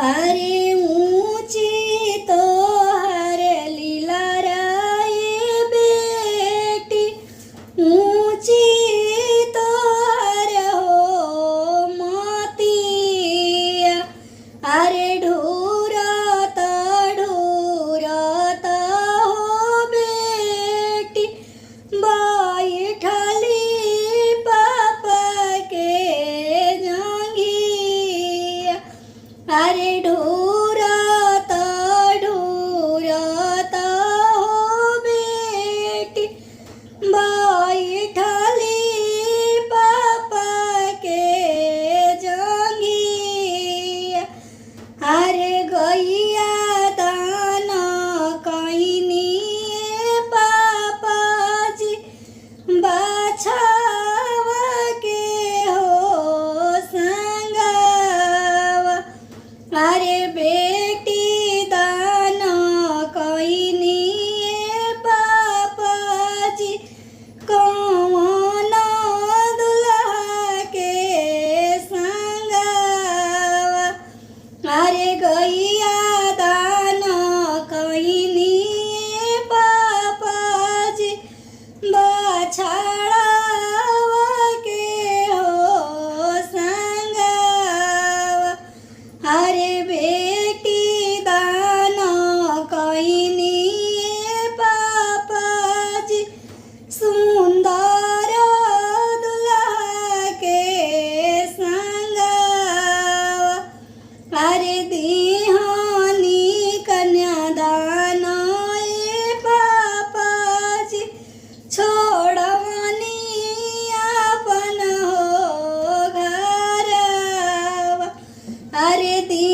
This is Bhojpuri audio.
अरे ऊंची तो हर लीला राय बेटी, ऊंची तो हर हो मोतिया। अरे ढूरता ढूरता हो बेटी, बाई ठाली पापा के जांगिया। अरे ढूरता ढूरता हो बेटी, बाई ठाली पापा के जांगिया। अरे गैया दाना कईनी पापा जी, बाछावा के हो संगावा। अरे बेटी दाना कईनी पापा जी, कौन दुल्हा के संगावा। अरे गैया दाना कईनी पापा जी, बछड़ावा के हो संगावा। अरे बेटी दाना कईनी पापा जी, सुंदर दुल्हा के संगावा। अरे दिहानी कन्यादाना पापा जी, छोड़वानी आपन हो घरवा। अरे दी